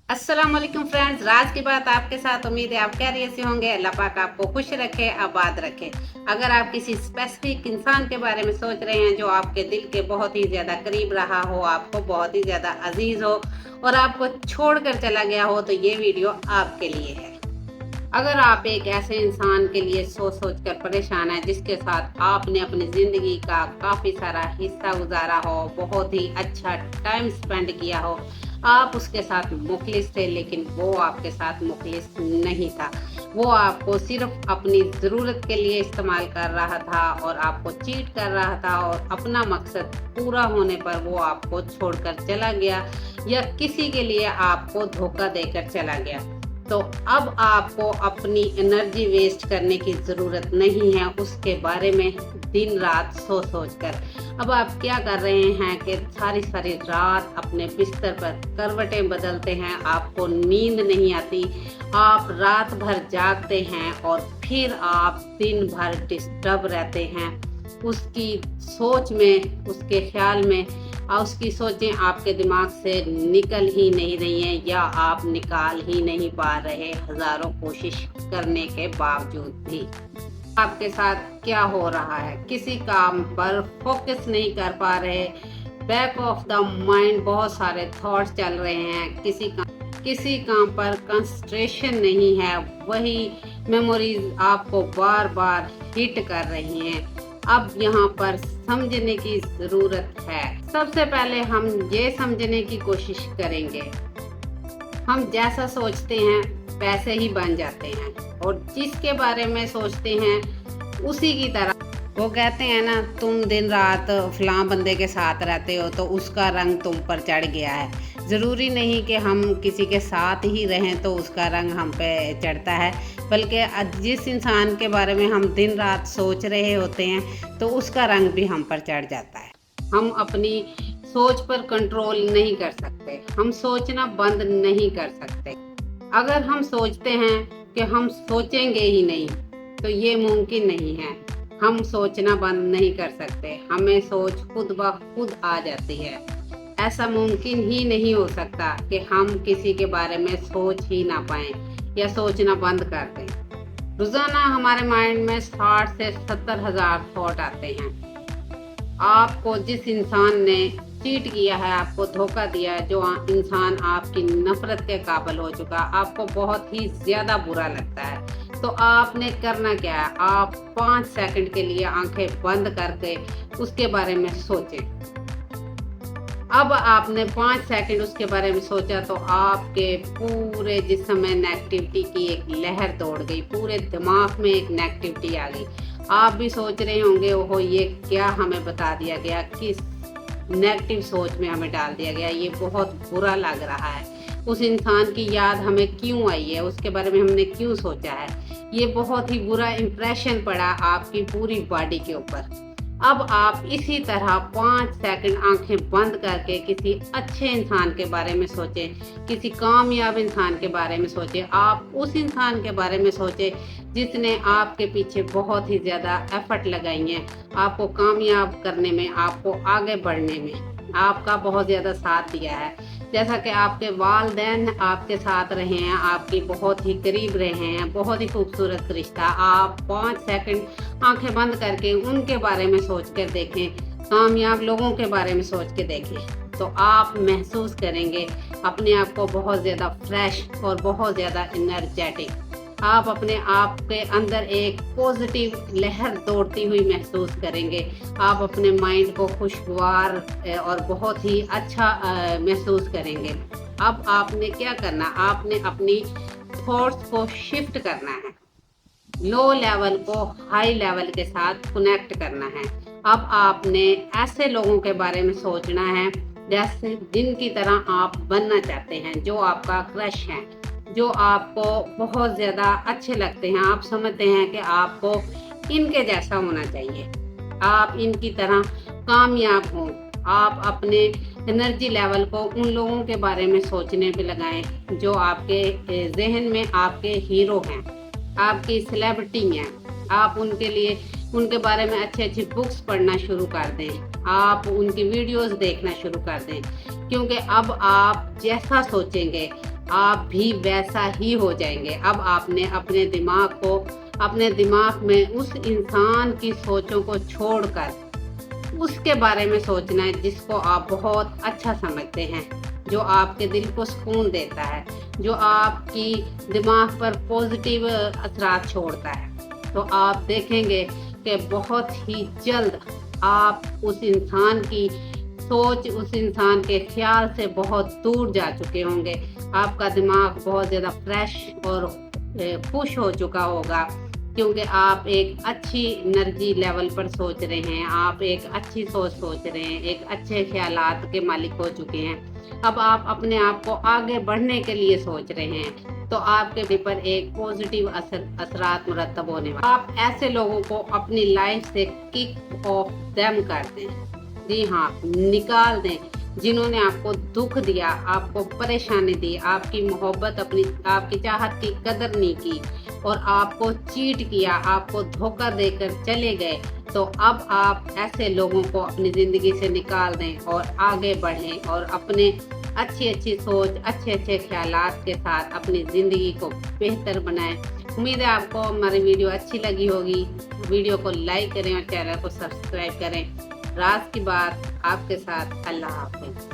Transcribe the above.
अस्सलाम वालेकुम फ्रेंड्स, राज की बात आपके साथ। उम्मीद है आप खैरियत से होंगे। अल्लाह पाक आपको खुश रखे, आबाद रखे। अगर आप किसी स्पेसिफिक इंसान के बारे में सोच रहे हैं जो आपके दिल के बहुत ही ज़्यादा करीब रहा हो, आपको बहुत ही ज़्यादा अजीज हो और आपको छोड़कर चला गया हो, तो ये वीडियो आपके लिए है। अगर आप एक ऐसे इंसान के लिए सोच सोच कर परेशान हैं जिसके साथ आपने अपनी ज़िंदगी का काफ़ी सारा हिस्सा गुजारा हो, बहुत ही अच्छा टाइम स्पेंड किया हो, आप उसके साथ मुखलिस थे, लेकिन वो आपके साथ मुखलिस नहीं था। वो आपको सिर्फ अपनी ज़रूरत के लिए इस्तेमाल कर रहा था और आपको चीट कर रहा था, और अपना मकसद पूरा होने पर वो आपको छोड़कर चला गया या किसी के लिए आपको धोखा देकर चला गया। तो अब आपको अपनी एनर्जी वेस्ट करने की ज़रूरत नहीं है उसके बारे में दिन रात सोच सोच कर। अब आप क्या कर रहे हैं कि सारी सारी रात अपने बिस्तर पर करवटें बदलते हैं, आपको नींद नहीं आती, आप रात भर जागते हैं और फिर आप दिन भर डिस्टर्ब रहते हैं उसकी सोच में, उसके ख्याल में, और उसकी सोचें आपके दिमाग से निकल ही नहीं रही हैं या आप निकाल ही नहीं पा रहे हज़ारों कोशिश करने के बावजूद भी। आपके साथ क्या हो रहा है? किसी काम पर फोकस नहीं कर पा रहे, बैक ऑफ द माइंड बहुत सारे थॉट्स चल रहे हैं, किसी काम पर कंसंट्रेशन नहीं है, वही मेमोरीज आपको बार बार हिट कर रही हैं। अब यहाँ पर समझने की ज़रूरत है। सबसे पहले हम ये समझने की कोशिश करेंगे, हम जैसा सोचते हैं वैसे ही बन जाते हैं, और जिसके बारे में सोचते हैं उसी की तरह। वो कहते हैं ना, तुम दिन रात फलां बंदे के साथ रहते हो तो उसका रंग तुम पर चढ़ गया है। ज़रूरी नहीं कि हम किसी के साथ ही रहें तो उसका रंग हम पे चढ़ता है, बल्कि जिस इंसान के बारे में हम दिन रात सोच रहे होते हैं तो उसका रंग भी हम पर चढ़ जाता है। हम अपनी सोच पर कंट्रोल नहीं कर सकते, हम सोचना बंद नहीं कर सकते। अगर हम सोचते हैं कि हम सोचेंगे ही नहीं, तो ये मुमकिन नहीं है। हम सोचना बंद नहीं कर सकते, हमें सोच खुद ब खुद आ जाती है। ऐसा मुमकिन ही नहीं हो सकता कि हम किसी के बारे में सोच ही ना पाएं या सोचना बंद कर दें। रोज़ाना हमारे माइंड में 60 से 70 हज़ार थॉट आते हैं। आपको जिस इंसान ने चीट किया है, आपको धोखा दिया है, जो इंसान आपकी नफरत के काबिल हो चुका, आपको बहुत ही ज़्यादा बुरा लगता है, तो आपने करना क्या है? आप 5 सेकंड के लिए आंखें बंद करके उसके बारे में सोचें। अब आपने 5 सेकंड उसके बारे में सोचा तो आपके पूरे जिस्म में नेगेटिविटी की एक लहर दौड़ गई, पूरे दिमाग में एक नेगेटिविटी आ गई। आप भी सोच रहे होंगे, ओहो ये क्या हमें बता दिया गया, किस नेगेटिव सोच में हमें डाल दिया गया, ये बहुत बुरा लग रहा है, उस इंसान की याद हमें क्यों आई है, उसके बारे में हमने क्यों सोचा है, ये बहुत ही बुरा इम्प्रेशन पड़ा आपकी पूरी बॉडी के ऊपर। अब आप इसी तरह 5 सेकंड आंखें बंद करके किसी अच्छे इंसान के बारे में सोचें, किसी कामयाब इंसान के बारे में सोचें। आप उस इंसान के बारे में सोचें जिसने आपके पीछे बहुत ही ज़्यादा एफर्ट लगाई हैं, आपको कामयाब करने में, आपको आगे बढ़ने में आपका बहुत ज़्यादा साथ दिया है। जैसा कि आपके वालिदैन आपके साथ रहे हैं, आपकी बहुत ही करीब रहे हैं, बहुत ही खूबसूरत रिश्ता। आप 5 सेकंड आंखें बंद करके उनके बारे में सोच कर देखें, कामयाब लोगों के बारे में सोच के देखें, तो आप महसूस करेंगे अपने आप को बहुत ज़्यादा फ्रेश और बहुत ज़्यादा एनर्जेटिक। आप अपने आप के अंदर एक पॉजिटिव लहर दौड़ती हुई महसूस करेंगे। आप अपने माइंड को खुशगवार और बहुत ही अच्छा महसूस करेंगे। अब आपने क्या करना, आपने अपनी थॉट्स को शिफ्ट करना है, लो लेवल को हाई लेवल के साथ कनेक्ट करना है। अब आपने ऐसे लोगों के बारे में सोचना है जैसे जिनकी तरह आप बनना चाहते हैं, जो आपका क्रश है, जो आपको बहुत ज़्यादा अच्छे लगते हैं, आप समझते हैं कि आपको इनके जैसा होना चाहिए, आप इनकी तरह कामयाब हों। आप अपने एनर्जी लेवल को उन लोगों के बारे में सोचने पे लगाएं जो आपके जहन में आपके हीरो हैं, आपकी सेलिब्रिटी हैं। आप उनके लिए उनके बारे में अच्छी अच्छी बुक्स पढ़ना शुरू कर दें, आप उनकी वीडियोस देखना शुरू कर दें, क्योंकि अब आप जैसा सोचेंगे आप भी वैसा ही हो जाएंगे। अब आपने अपने दिमाग में उस इंसान की सोचों को छोड़कर उसके बारे में सोचना है जिसको आप बहुत अच्छा समझते हैं, जो आपके दिल को सुकून देता है, जो आपकी दिमाग पर पॉजिटिव असरात छोड़ता है। तो आप देखेंगे कि बहुत ही जल्द आप उस इंसान की सोच, उस इंसान के ख्याल से बहुत दूर जा चुके होंगे। आपका दिमाग बहुत ज़्यादा फ्रेश और खुश हो चुका होगा, क्योंकि आप एक अच्छी एनर्जी लेवल पर सोच रहे हैं, आप एक अच्छी सोच रहे हैं, एक अच्छे ख्यालात के मालिक हो चुके हैं। अब आप अपने आप को आगे बढ़ने के लिए सोच रहे हैं, तो आपके भी पर एक पॉजिटिव असरात मुरतब होने वाले। आप ऐसे लोगों को अपनी लाइफ से किक ऑफ देम कर दें, जी हाँ, निकाल दें, जिन्होंने आपको दुख दिया, आपको परेशानी दी, आपकी मोहब्बत, आपकी चाहत की कदर नहीं की और आपको चीट किया, आपको धोखा देकर चले गए। तो अब आप ऐसे लोगों को अपनी ज़िंदगी से निकाल दें और आगे बढ़ें और अपने अच्छी सोच, अच्छे ख्यालात के साथ अपनी ज़िंदगी को बेहतर बनाएं। उम्मीद है आपको हमारी वीडियो अच्छी लगी होगी। वीडियो को लाइक करें और चैनल को सब्सक्राइब करें। राज की बात आपके साथ। अल्लाह हाफ़िज़।